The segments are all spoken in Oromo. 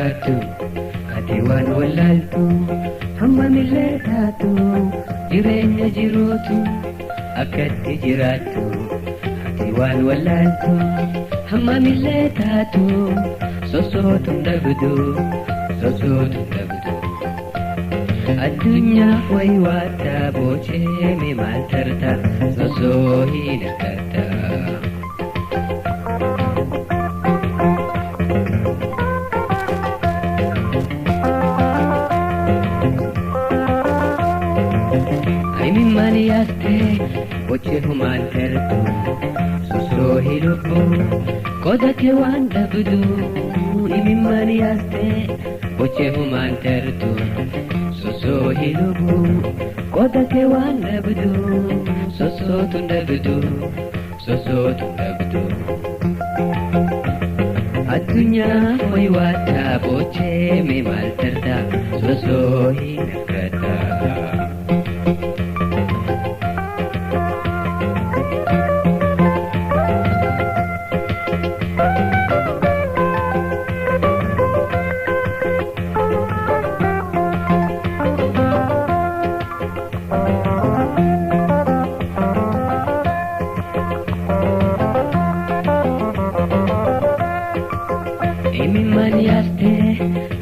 jiraatu ati waan wallaaltu hammamillee taatu jireenya jiruutu akkatti jiraatu ati waan wallaaltu hammamillee taatu sosootuun dhabdu addunyaa waywaata boocee maal tarta sosoo hin hirkata aimin maliyaste boocee humaan tartu sosoo hin lubbu kodake waan dhabdu aimin maliyaste boocee humaan tartu sosoo hin lubbu kodake waan dhabdu sosootuun dhabdu addunyaa waywaata boocee maal tarta sosoo hin hirkata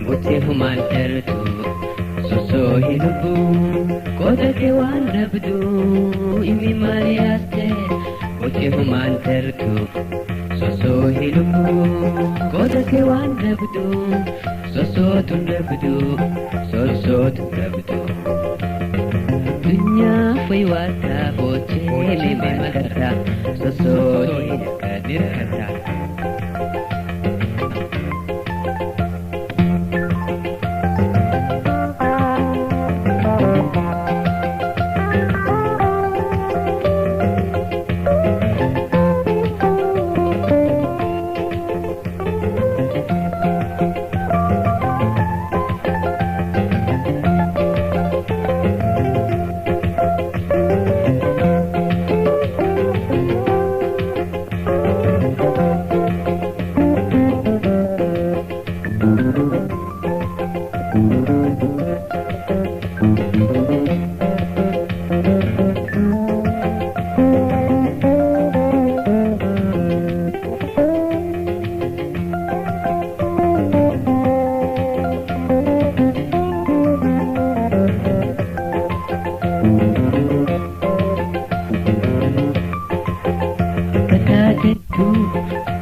boocee humaan tartu sosoo hin lubbu kodake waan dhabdu imi maliyaste boocee humaan tartu sosoo hin lubbu kodake waan dhabdu sosootuun dhabdu addunyaa waywaata boocee maal tarta sosoo hin hirkata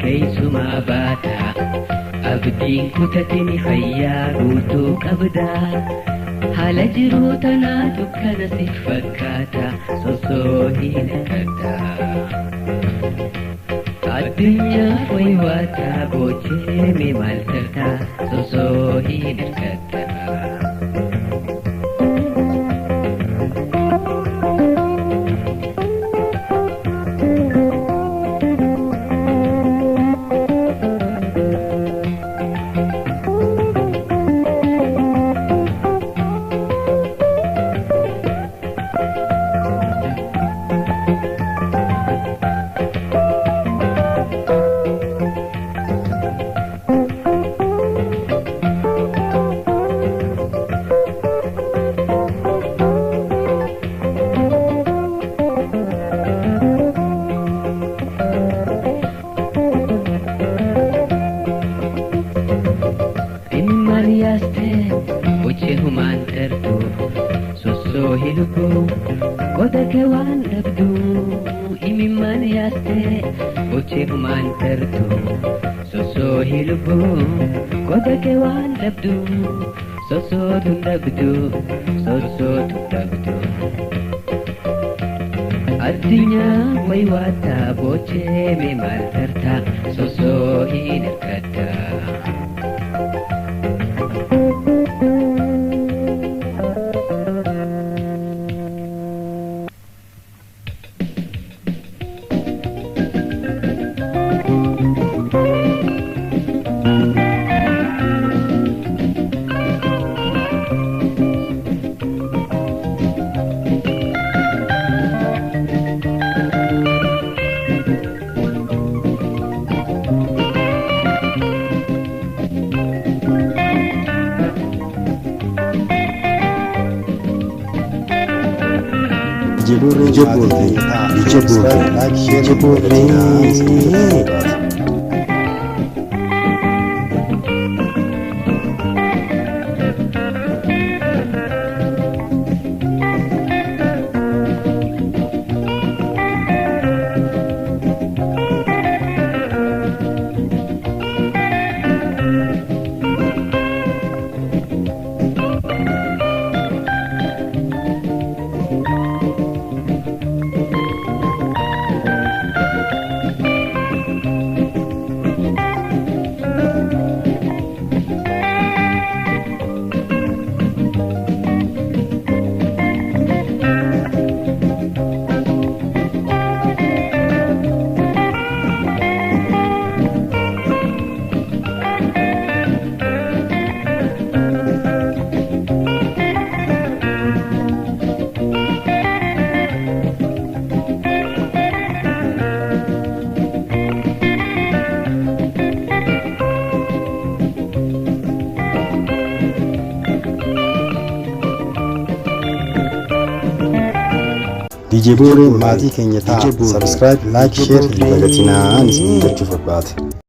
keeysumaa baata abdiin kutatini fayyaa guutuu qabda haala jiruu tanaa dukkana si fakkaata sosoo hin hirkata addunyaa waywaata boocee maal tarta sosoo hin hirkata boocee humaan tartu sosoo hin lubbu kodake waan dhabdu imi maliyaste boocee humaan tartu sosoo hin lubbu kodake waan dhabdu sosootuun dhabdu addunyaa waywaata boocee maal tarta sosoo hin hirkata DJ Bore maatii keenyataa subscribe like share ilaalchatinaa isin gochuuf barbaada.